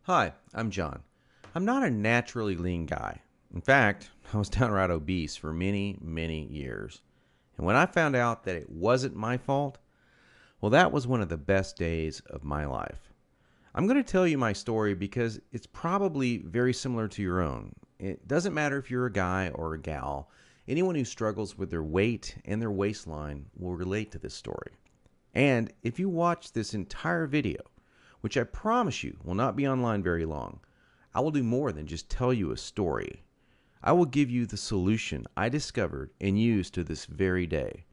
Hi, I'm John. I'm not a naturally lean guy. In fact, I was downright obese for many, many years. And when I found out that it wasn't my fault, well, that was one of the best days of my life. I'm going to tell you my story because it's probably very similar to your own. It doesn't matter if you're a guy or a gal, anyone who struggles with their weight and their waistline will relate to this story. And if you watch this entire video, which I promise you will not be online very long, I will do more than just tell you a story. I will give you the solution I discovered and use to this very day.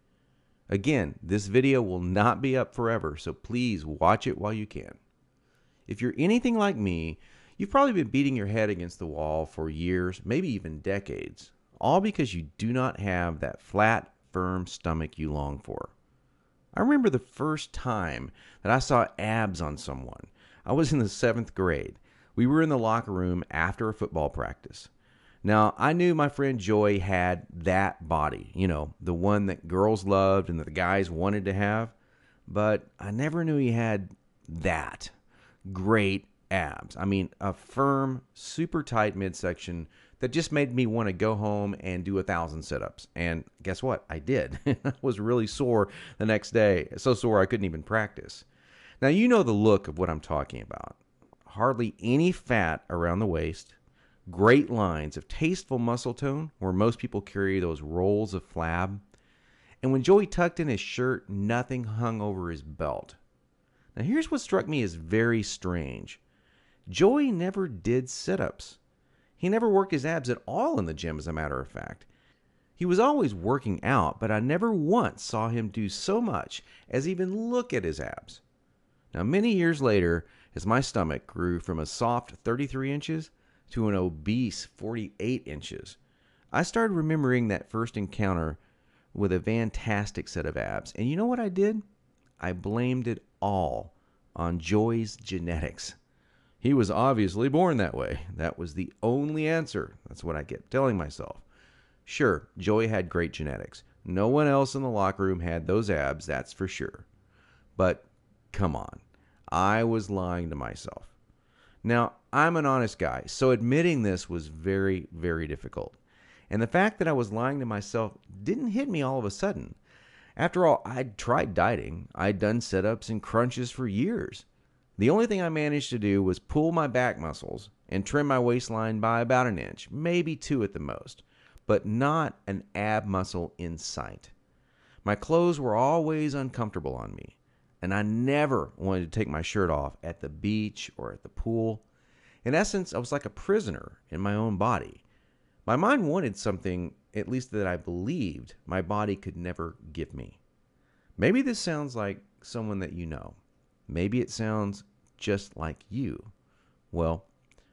Again, this video will not be up forever, so please watch it while you can. If you're anything like me, you've probably been beating your head against the wall for years, maybe even decades, all because you do not have that flat, firm stomach you long for. I remember the first time that I saw abs on someone. I was in the 7th grade. We were in the locker room after a football practice. Now, I knew my friend Joy had that body, the one that girls loved and that the guys wanted to have, but I never knew he had that great abs. I mean, a firm, super tight midsection that just made me want to go home and do 1,000 sit-ups. And guess what? I did. I was really sore the next day. So sore I couldn't even practice. Now, you know the look of what I'm talking about. Hardly any fat around the waist. Great lines of tasteful muscle tone where most people carry those rolls of flab. And when Joey tucked in his shirt, nothing hung over his belt. Now, here's what struck me as very strange. Joey never did sit-ups. He never worked his abs at all in the gym, as a matter of fact. He was always working out, but I never once saw him do so much as even look at his abs. Now, many years later, as my stomach grew from a soft 33 inches to an obese 48 inches, I started remembering that first encounter with a fantastic set of abs. And you know what I did? I blamed it all on Joey's genetics. He was obviously born that way. That was the only answer. That's what I kept telling myself. Sure, Joey had great genetics. No one else in the locker room had those abs, that's for sure. But come on, I was lying to myself. Now, I'm an honest guy, so admitting this was very, very difficult. And the fact that I was lying to myself didn't hit me all of a sudden. After all, I'd tried dieting. I'd done sit-ups and crunches for years. The only thing I managed to do was pull my back muscles and trim my waistline by about an inch, maybe 2 at the most, but not an ab muscle in sight. My clothes were always uncomfortable on me, and I never wanted to take my shirt off at the beach or at the pool. In essence, I was like a prisoner in my own body. My mind wanted something, at least that I believed, my body could never give me. Maybe this sounds like someone that you know. Maybe it sounds just like you. Well,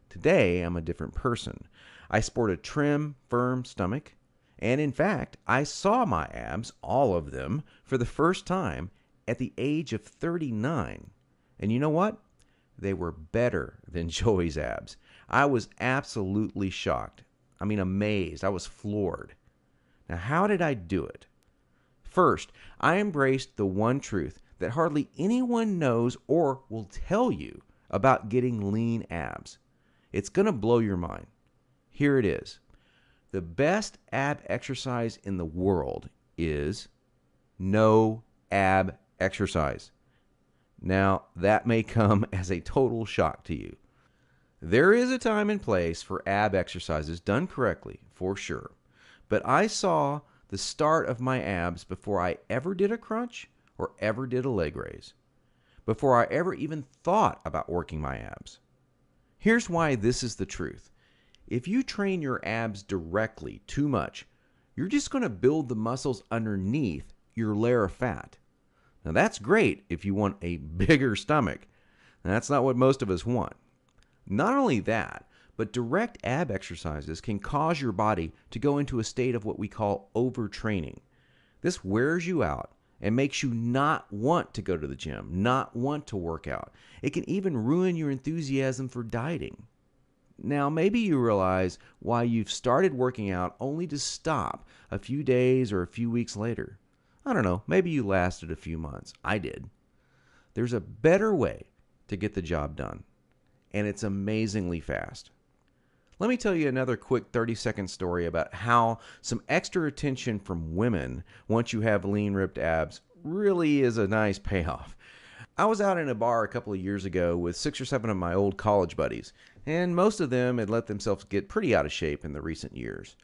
today I'm a different person. I sport a trim, firm stomach, and in fact, I saw my abs, all of them, for the first time at the age of 39. And you know what? They were better than Joey's abs. I was absolutely shocked. I mean, amazed. I was floored. Now, how did I do it? First, I embraced the one truth that hardly anyone knows or will tell you about getting lean abs. It's going to blow your mind. Here it is. The best ab exercise in the world is no ab exercise. Now, that may come as a total shock to you. There is a time and place for ab exercises done correctly, for sure. But I saw the start of my abs before I ever did a crunch or ever did a leg raise, before I ever even thought about working my abs. Here's why this is the truth. If you train your abs directly too much, you're just going to build the muscles underneath your layer of fat. Now that's great if you want a bigger stomach. That's not what most of us want. Not only that, but direct ab exercises can cause your body to go into a state of what we call overtraining. This wears you out and makes you not want to go to the gym, not want to work out. It can even ruin your enthusiasm for dieting. Now, maybe you realize why you've started working out only to stop a few days or a few weeks later. I don't know, maybe you lasted a few months. I did. There's a better way to get the job done. and it's amazingly fast. Let me tell you another quick 30-second story about how some extra attention from women once you have lean, ripped abs really is a nice payoff. I was out in a bar a couple of years ago with 6 or 7 of my old college buddies, and most of them had let themselves get pretty out of shape in the recent years.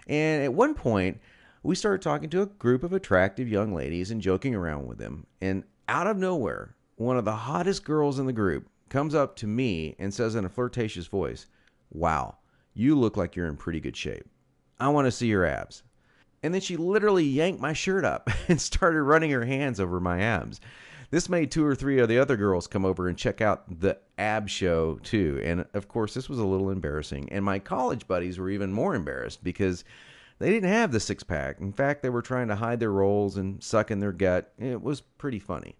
And at one point, we started talking to a group of attractive young ladies and joking around with them, and out of nowhere, one of the hottest girls in the group comes up to me and says in a flirtatious voice, "Wow, you look like you're in pretty good shape. I want to see your abs." And then she literally yanked my shirt up and started running her hands over my abs. This made 2 or 3 of the other girls come over and check out the ab show too. And of course, this was a little embarrassing. And my college buddies were even more embarrassed because they didn't have the six-pack. In fact, they were trying to hide their rolls and suck in their gut. It was pretty funny.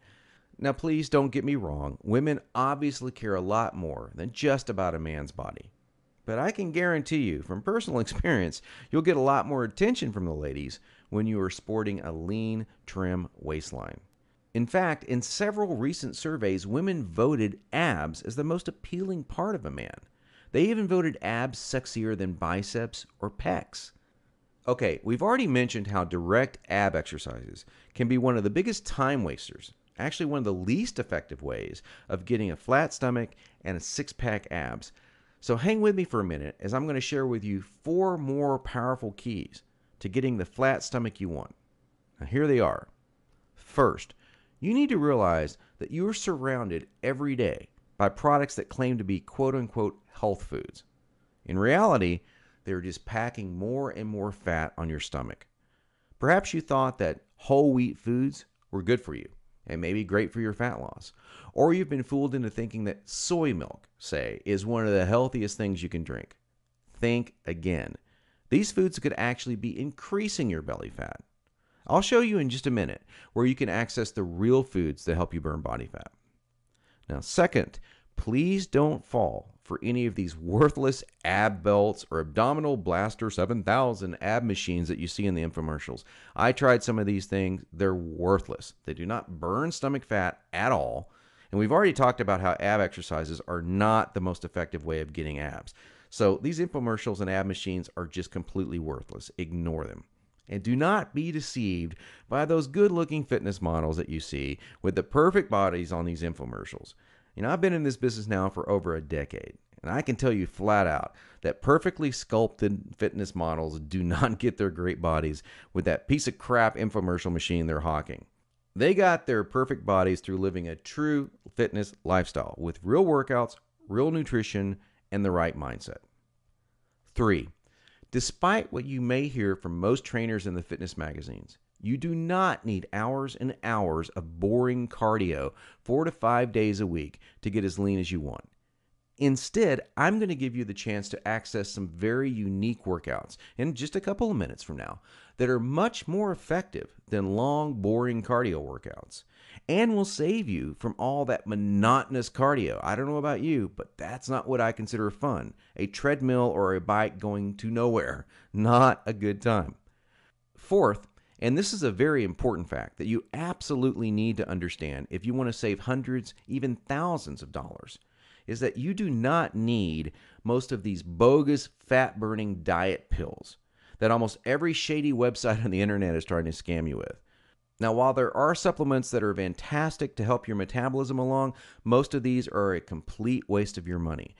Now, please don't get me wrong. Women obviously care a lot more than just about a man's body. But I can guarantee you, from personal experience, you'll get a lot more attention from the ladies when you are sporting a lean, trim waistline. In fact, in several recent surveys, women voted abs as the most appealing part of a man. They even voted abs sexier than biceps or pecs. Okay, we've already mentioned how direct ab exercises can be one of the biggest time wasters, actually one of the least effective ways of getting a flat stomach and a six-pack abs. So hang with me for a minute as I'm going to share with you 4 more powerful keys to getting the flat stomach you want. Now here they are. First, you need to realize that you are surrounded every day by products that claim to be quote-unquote health foods. In reality, they're just packing more and more fat on your stomach. Perhaps you thought that whole wheat foods were good for you and maybe great for your fat loss. Or you've been fooled into thinking that soy milk, say, is one of the healthiest things you can drink. Think again. These foods could actually be increasing your belly fat. I'll show you in just a minute where you can access the real foods that help you burn body fat. Now, second, please don't fall for any of these worthless ab belts or abdominal blaster 7000 ab machines that you see in the infomercials. I tried some of these things. They're worthless. They do not burn stomach fat at all. And we've already talked about how ab exercises are not the most effective way of getting abs. So these infomercials and ab machines are just completely worthless. Ignore them. And do not be deceived by those good-looking fitness models that you see with the perfect bodies on these infomercials. You know, I've been in this business now for over a decade, and I can tell you flat out that perfectly sculpted fitness models do not get their great bodies with that piece of crap infomercial machine they're hawking. They got their perfect bodies through living a true fitness lifestyle with real workouts, real nutrition, and the right mindset. 3. Despite what you may hear from most trainers in the fitness magazines, you do not need hours and hours of boring cardio 4 to 5 days a week to get as lean as you want. Instead, I'm going to give you the chance to access some very unique workouts in just a couple of minutes from now that are much more effective than long, boring cardio workouts and will save you from all that monotonous cardio. I don't know about you, but that's not what I consider fun. A treadmill or a bike going to nowhere. Not a good time. Fourth, and this is a very important fact that you absolutely need to understand if you want to save hundreds, even thousands of dollars, is that you do not need most of these bogus fat-burning diet pills that almost every shady website on the internet is trying to scam you with. Now, while there are supplements that are fantastic to help your metabolism along, most of these are a complete waste of your money.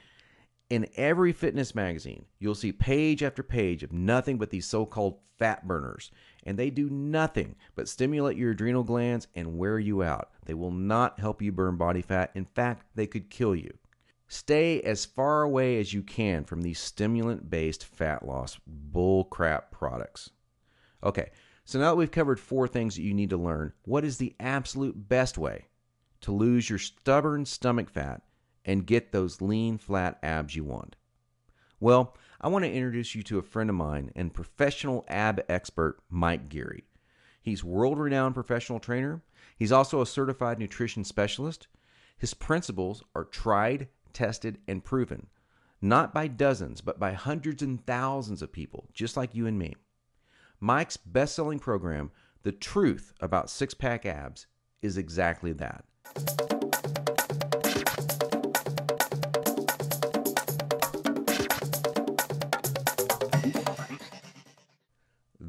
In every fitness magazine, you'll see page after page of nothing but these so-called fat burners, and they do nothing but stimulate your adrenal glands and wear you out. They will not help you burn body fat. In fact, they could kill you. Stay as far away as you can from these stimulant-based fat loss bullcrap products. Okay, so now that we've covered 4 things that you need to learn, what is the absolute best way to lose your stubborn stomach fat and get those lean, flat abs you want? Well, I want to introduce you to a friend of mine and professional ab expert, Mike Geary. He's world-renowned professional trainer. He's also a certified nutrition specialist. His principles are tried, tested, and proven, not by dozens, but by hundreds and thousands of people, just like you and me. Mike's best-selling program, The Truth About Six-Pack Abs, is exactly that.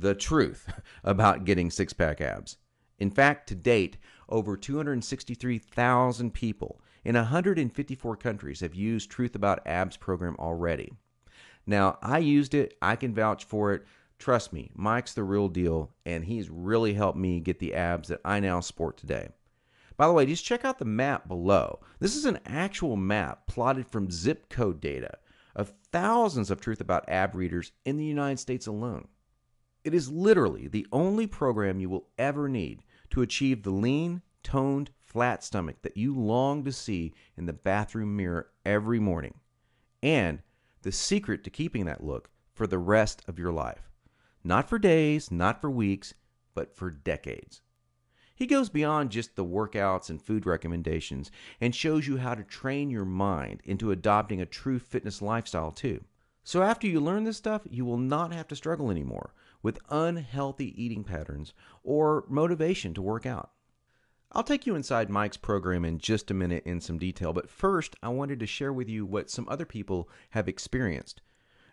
the truth about getting six-pack abs. In fact, to date, over 263,000 people in 154 countries have used Truth About Abs program already. Now, I used it. I can vouch for it. Trust me, Mike's the real deal, and he's really helped me get the abs that I now sport today. By the way, just check out the map below. This is an actual map plotted from zip code data of thousands of Truth About Ab readers in the United States alone. It is literally the only program you will ever need to achieve the lean, toned, flat stomach that you long to see in the bathroom mirror every morning, and the secret to keeping that look for the rest of your life. Not for days, not for weeks, but for decades. He goes beyond just the workouts and food recommendations and shows you how to train your mind into adopting a true fitness lifestyle too. So after you learn this stuff, you will not have to struggle anymore with unhealthy eating patterns or motivation to work out. I'll take you inside Mike's program in just a minute in some detail, but first I wanted to share with you what some other people have experienced.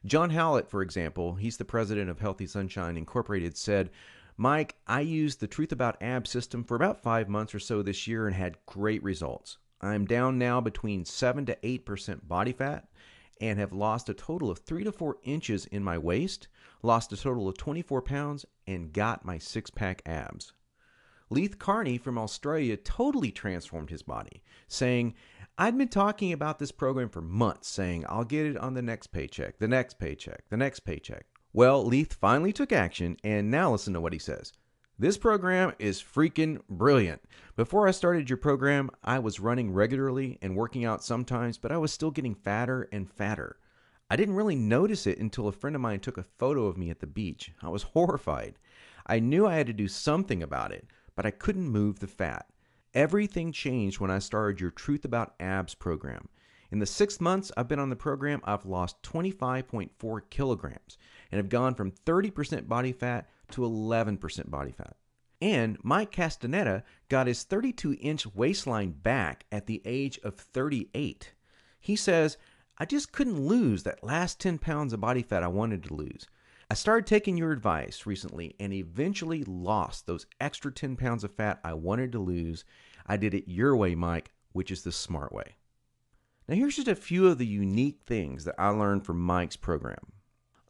John Howlett, for example, he's the president of Healthy Sunshine Incorporated, said, "Mike, I used the Truth About Abs system for about 5 months or so this year and had great results. I'm down now between 7 to 8% body fat and have lost a total of 3 to 4 inches in my waist, lost a total of 24 pounds, and got my six-pack abs." Leith Carney from Australia totally transformed his body, saying, "I'd been talking about this program for months, saying I'll get it on the next paycheck, the next paycheck, the next paycheck." Well, Leith finally took action, and now listen to what he says. "This program is freaking brilliant. Before I started your program, I was running regularly and working out sometimes, but I was still getting fatter and fatter. I didn't really notice it until a friend of mine took a photo of me at the beach. I was horrified. I knew I had to do something about it, but I couldn't move the fat. Everything changed when I started your Truth About Abs program. In the 6 months I've been on the program, I've lost 25.4 kilograms and have gone from 30% body fat to 11% body fat." And Mike Castaneda got his 32-inch waistline back at the age of 38. He says, "I just couldn't lose that last 10 pounds of body fat I wanted to lose. I started taking your advice recently and eventually lost those extra 10 pounds of fat I wanted to lose. I did it your way, Mike, which is the smart way." Now here's just a few of the unique things that I learned from Mike's program.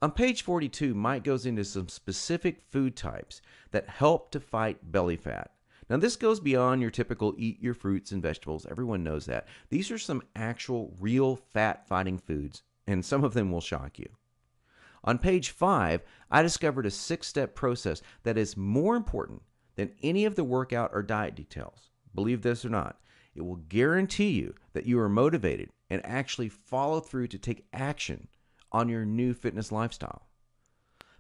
On page 42, Mike goes into some specific food types that help to fight belly fat. Now this goes beyond your typical eat your fruits and vegetables. Everyone knows that. These are some actual real fat-fighting foods, and some of them will shock you. On page 5, I discovered a 6-step process that is more important than any of the workout or diet details. Believe this or not, it will guarantee you that you are motivated and actually follow through to take action on your new fitness lifestyle.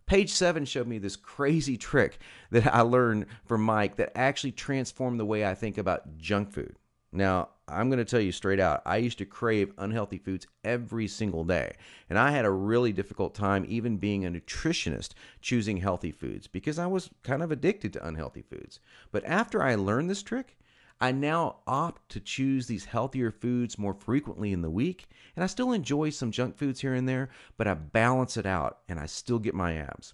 Page 7 showed me this crazy trick that I learned from Mike that actually transformed the way I think about junk food. Now, I'm going to tell you straight out, I used to crave unhealthy foods every single day, and I had a really difficult time even being a nutritionist choosing healthy foods because I was kind of addicted to unhealthy foods. But after I learned this trick, I now opt to choose these healthier foods more frequently in the week, and I still enjoy some junk foods here and there, but I balance it out and I still get my abs.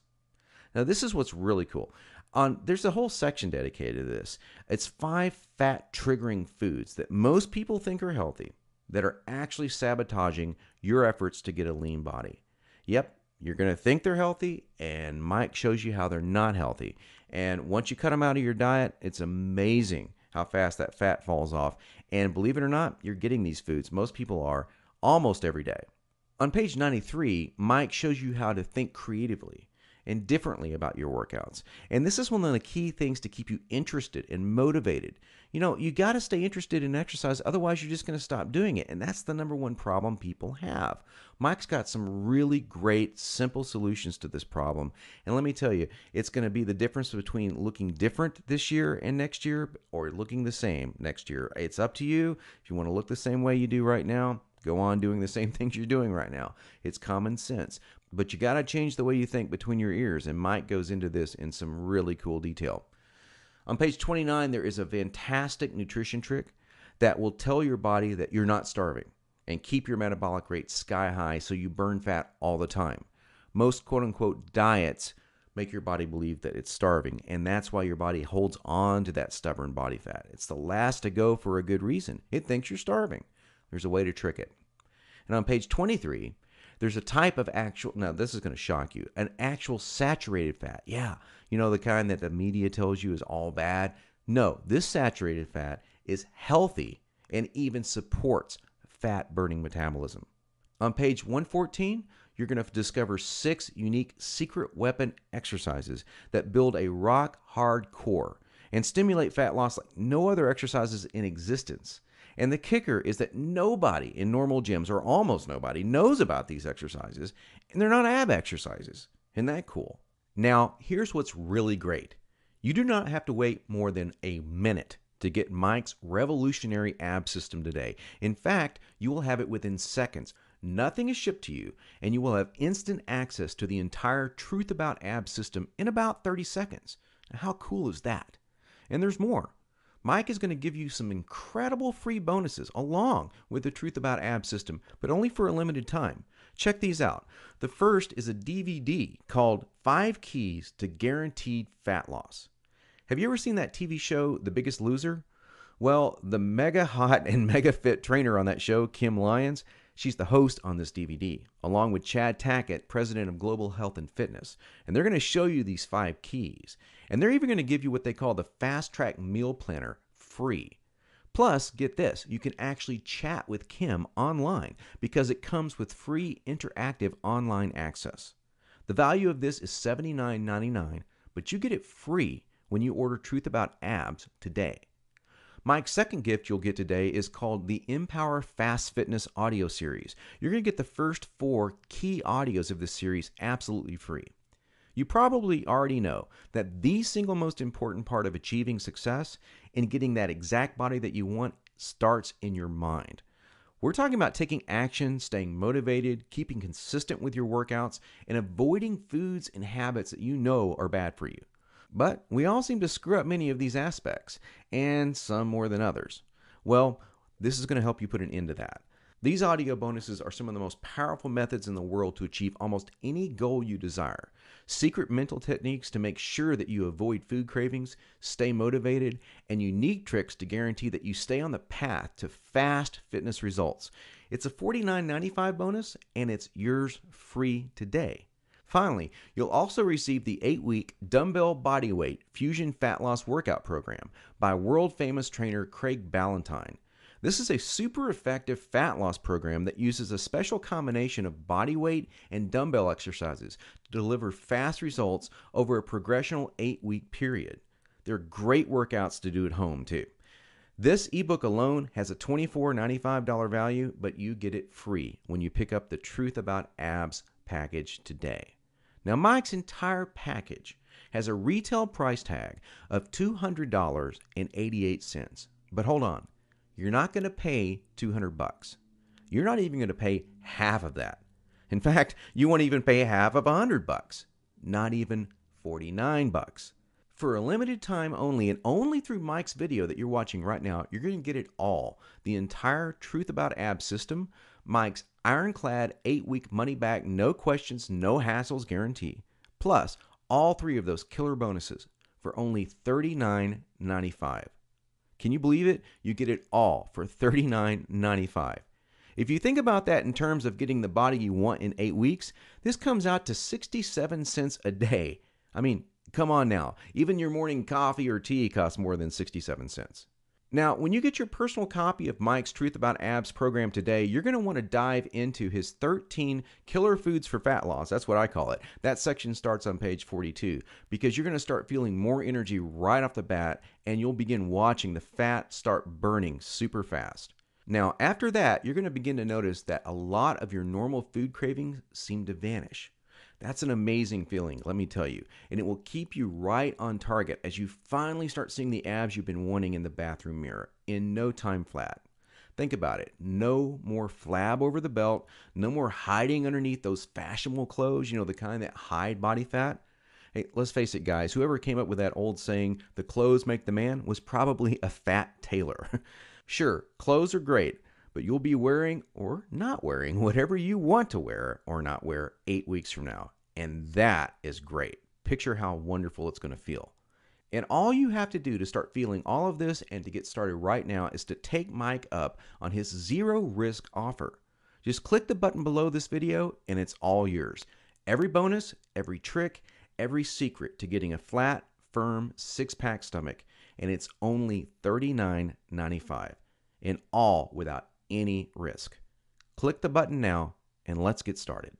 Now, this is what's really cool. There's a whole section dedicated to this. It's 5 fat-triggering foods that most people think are healthy that are actually sabotaging your efforts to get a lean body. Yep, you're going to think they're healthy, and Mike shows you how they're not healthy. And once you cut them out of your diet, it's amazing how fast that fat falls off. And believe it or not, you're getting these foods. Most people are almost every day. On page 93, Mike shows you how to think creatively and differently about your workouts. And this is one of the key things to keep you interested and motivated. You know, you got to stay interested in exercise, otherwise you're just going to stop doing it. And that's the number one problem people have. Mike's got some really great, simple solutions to this problem. And let me tell you, it's going to be the difference between looking different this year and next year or looking the same next year. It's up to you. If you want to look the same way you do right now, go on doing the same things you're doing right now. It's common sense. But you got to change the way you think between your ears, and Mike goes into this in some really cool detail. On page 29, there is a fantastic nutrition trick that will tell your body that you're not starving and keep your metabolic rate sky high so you burn fat all the time. Most quote-unquote diets make your body believe that it's starving, and that's why your body holds on to that stubborn body fat. It's the last to go for a good reason. It thinks you're starving. There's a way to trick it. And on page 23, there's a type of actual, now this is going to shock you, an actual saturated fat. Yeah, you know, the kind that the media tells you is all bad. No, this saturated fat is healthy and even supports fat burning metabolism. On page 114, you're going to discover 6 unique secret weapon exercises that build a rock hard core and stimulate fat loss like no other exercises in existence. And the kicker is that nobody in normal gyms, or almost nobody, knows about these exercises, and they're not ab exercises. Isn't that cool? Now, here's what's really great. You do not have to wait more than a minute to get Mike's revolutionary ab system today. In fact, you will have it within seconds. Nothing is shipped to you, and you will have instant access to the entire Truth About Abs system in about 30 seconds. Now, how cool is that? And there's more. Mike is going to give you some incredible free bonuses along with the Truth About Abs system, but only for a limited time. Check these out. The first is a DVD called 5 Keys to Guaranteed Fat Loss. Have you ever seen that TV show, The Biggest Loser? Well, the mega hot and mega fit trainer on that show, Kim Lyons, she's the host on this DVD, along with Chad Tackett, president of Global Health and Fitness. And they're going to show you these 5 keys. And they're even going to give you what they call the Fast Track Meal Planner free. Plus, get this, you can actually chat with Kim online because it comes with free interactive online access. The value of this is $79.99, but you get it free when you order Truth About Abs today. Mike's second gift you'll get today is called the Empower Fast Fitness audio series. You're going to get the first 4 key audios of this series absolutely free. You probably already know that the single most important part of achieving success and getting that exact body that you want starts in your mind. We're talking about taking action, staying motivated, keeping consistent with your workouts, and avoiding foods and habits that you know are bad for you. But we all seem to screw up many of these aspects, and some more than others. Well, this is going to help you put an end to that. These audio bonuses are some of the most powerful methods in the world to achieve almost any goal you desire. Secret mental techniques to make sure that you avoid food cravings, stay motivated, and unique tricks to guarantee that you stay on the path to fast fitness results. It's a $49.95 bonus, and it's yours free today. Finally, you'll also receive the 8-week Dumbbell Bodyweight Fusion Fat Loss Workout Program by world-famous trainer Craig Ballantyne. This is a super effective fat loss program that uses a special combination of body weight and dumbbell exercises to deliver fast results over a progressional 8-week period. They're great workouts to do at home too. This ebook alone has a $24.95 value, but you get it free when you pick up the Truth About Abs package today. Now, Mike's entire package has a retail price tag of $200.88. But hold on, you're not going to pay $200. You're not even going to pay half of that. In fact, you won't even pay half of $100. Not even $49. For a limited time only, and only through Mike's video that you're watching right now, you're going to get it all. The entire Truth About Abs system, Mike's ironclad 8-week money-back, no questions, no hassles guarantee, plus all 3 of those killer bonuses for only $39.95. Can you believe it? You get it all for $39.95. If you think about that in terms of getting the body you want in 8 weeks, this comes out to 67 cents a day. I mean, come on now. Even your morning coffee or tea costs more than 67 cents. Now, when you get your personal copy of Mike's Truth About Abs program today, you're going to want to dive into his 13 killer foods for fat loss. That's what I call it. That section starts on page 42 because you're going to start feeling more energy right off the bat, and you'll begin watching the fat start burning super fast. Now, after that, you're going to begin to notice that a lot of your normal food cravings seem to vanish. That's an amazing feeling, let me tell you, and it will keep you right on target as you finally start seeing the abs you've been wanting in the bathroom mirror in no time flat. Think about it. No more flab over the belt, no more hiding underneath those fashionable clothes, the kind that hide body fat. Hey, let's face it, guys, whoever came up with that old saying, the clothes make the man, was probably a fat tailor. Sure, clothes are great, but you'll be wearing or not wearing whatever you want to wear or not wear 8 weeks from now. And that is great. picture how wonderful it's going to feel. And all you have to do to start feeling all of this and to get started right now is to take Mike up on his zero risk offer. Just click the button below this video and it's all yours. Every bonus, every trick, every secret to getting a flat, firm, six-pack stomach, and it's only $39.95, and all without any risk. Click the button now and let's get started.